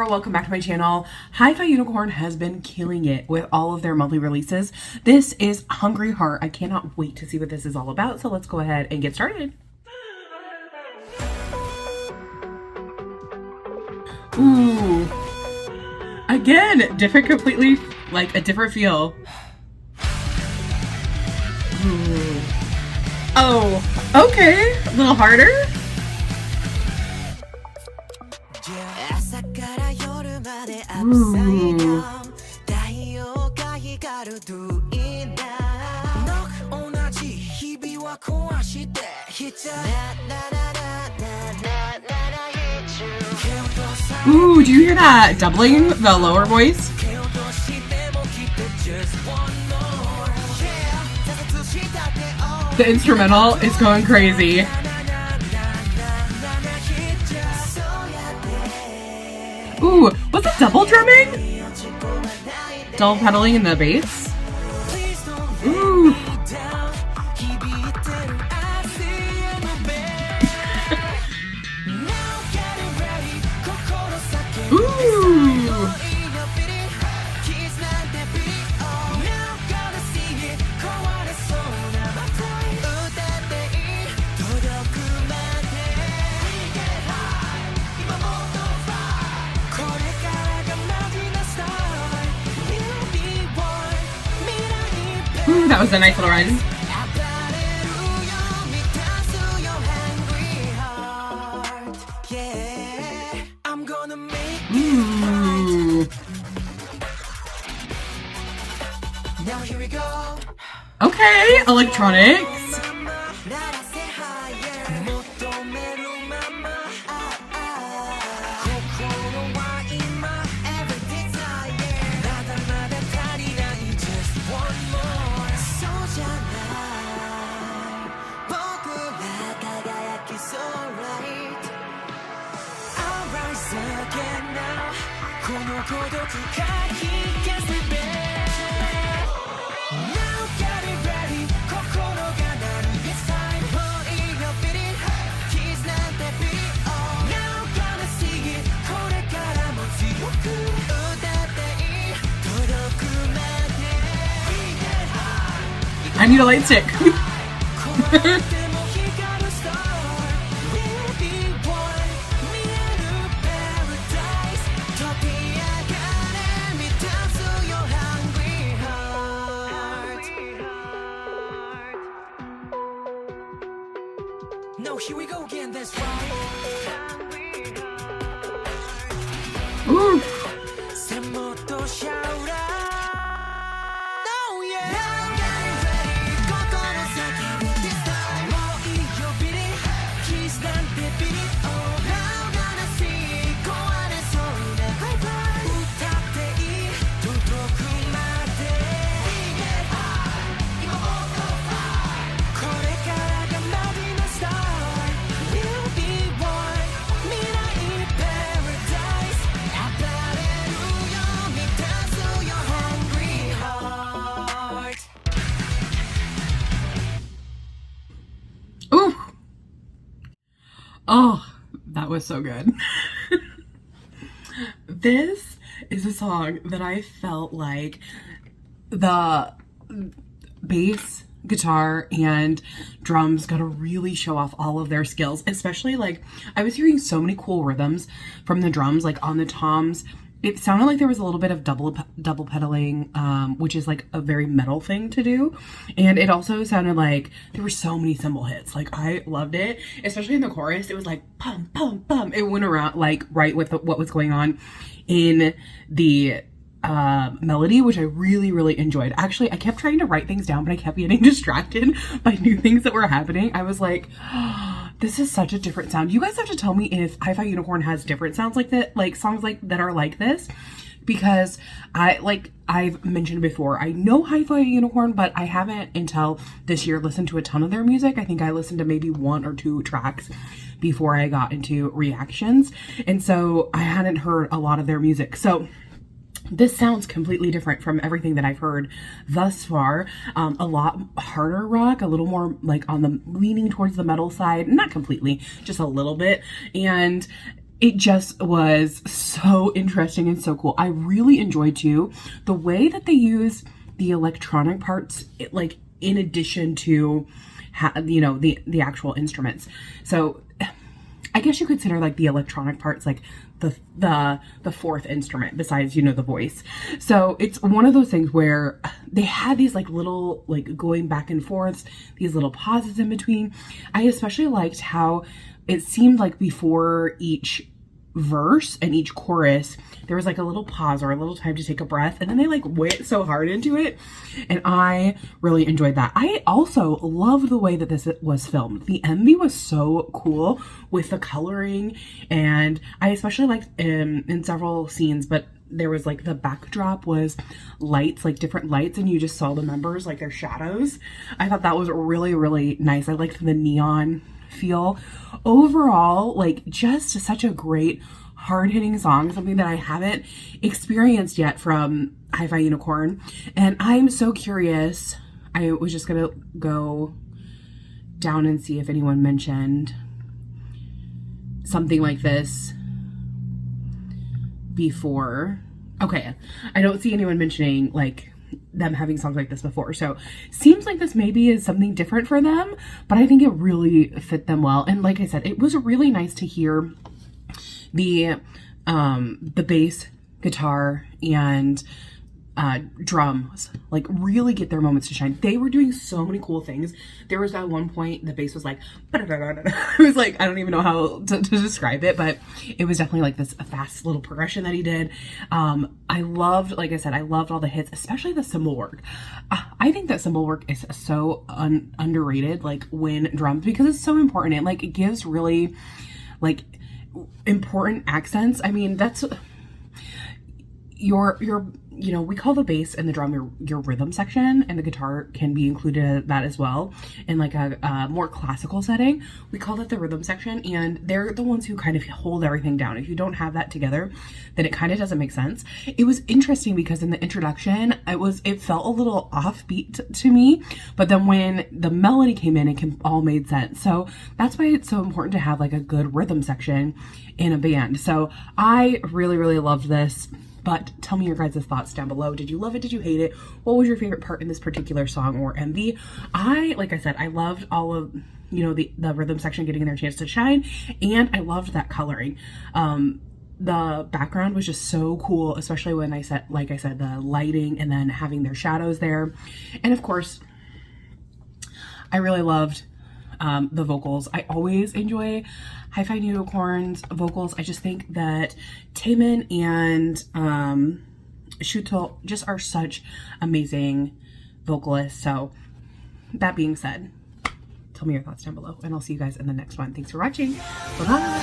girl, welcome back to my channel. Hi-Fi Unicorn has been killing it with all of their monthly releases. This is Hungry Heart. I cannot wait to see what this is all about, so let's go ahead and get started. Ooh. Again, different completely, like a different feel. Ooh. Oh, okay. A little harder. Ooh. Ooh, do you hear that doubling the lower voice? The instrumental is going crazy. Ooh, what's it, double drumming? Double pedaling in the bass? Ooh. Ooh. Ooh, that was a nice little run. Ooh. Okay, electronics. I need a light stick. No, here we go again, that's right. Ooh. Ooh. Oh, that was so good. This is a song that I felt like the bass, guitar, and drums got to really show off all of their skills, especially like I was hearing so many cool rhythms from the drums, like on the toms. It sounded like there was a little bit of double pedaling, which is like a very metal thing to do. And it also sounded like there were so many cymbal hits. Like I loved it, especially in the chorus. It was like pum, pum, pum. It went around like right with what was going on in the melody, which I really, really enjoyed. Actually, I kept trying to write things down, but I kept getting distracted by new things that were happening. I was like, oh, this is such a different sound. You guys have to tell me if Hi-Fi Unicorn has different sounds like that, like songs like that are like this, because I've mentioned before, I know Hi-Fi Unicorn, but I haven't until this year listened to a ton of their music. I think I listened to maybe 1 or 2 tracks before I got into reactions, and so I hadn't heard a lot of their music. So this sounds completely different from everything that I've heard thus far. A lot harder rock, a little more like on the leaning towards the metal side, not completely, just a little bit. And it just was so interesting and so cool. I really enjoyed too the way that they use the electronic parts, like in addition to the actual instruments. So I guess you consider like the electronic parts like the fourth instrument besides the voice. So it's one of those things where they had these like little like going back and forths, these little pauses in between. I especially liked how it seemed like before each verse and each chorus there was like a little pause or a little time to take a breath, and then they like went so hard into it, and I really enjoyed that. I also love the way that this was filmed. The MV was so cool with the coloring, and I especially liked in several scenes, but there was like the backdrop was lights, like different lights, and you just saw the members like their shadows. I thought that was really, really nice. I liked the neon feel. Overall, like just such a great hard-hitting song, something that I haven't experienced yet from Hi-Fi Unicorn, and I'm so curious. I was just gonna go down and see if anyone mentioned something like this before. Okay, I don't see anyone mentioning like them having songs like this before, so seems like this maybe is something different for them, but I think it really fit them well. And like I said, it was really nice to hear the bass, guitar, and drums like really get their moments to shine. They were doing so many cool things. There was that one point the bass was like it was like, I don't even know how to describe it, but it was definitely like this fast little progression that he did. I loved, like I said, I loved all the hits, especially the cymbal work. I think that cymbal work is so underrated, like when drums, because it's so important. It gives really like important accents. I mean, that's your we call the bass and the drum your rhythm section, and the guitar can be included in that as well. In like a more classical setting, we call it the rhythm section, and they're the ones who kind of hold everything down. If you don't have that together, then it kind of doesn't make sense. It was interesting because in the introduction, it felt a little offbeat to me, but then when the melody came in, it all made sense. So that's why it's so important to have like a good rhythm section in a band. So I really, really loved this. But tell me your guys' thoughts down below. Did you love it? Did you hate it? What was your favorite part in this particular song or MV? Like I said, I loved all of, the rhythm section getting their chance to shine. And I loved that coloring. The background was just so cool, especially when like I said, the lighting and then having their shadows there. And of course, I really loved the vocals. I always enjoy Hi-Fi Unicorn's vocals. I just think that Taemin and Shuto just are such amazing vocalists. So that being said, tell me your thoughts down below, and I'll see you guys in the next one. Thanks for watching. Bye-bye.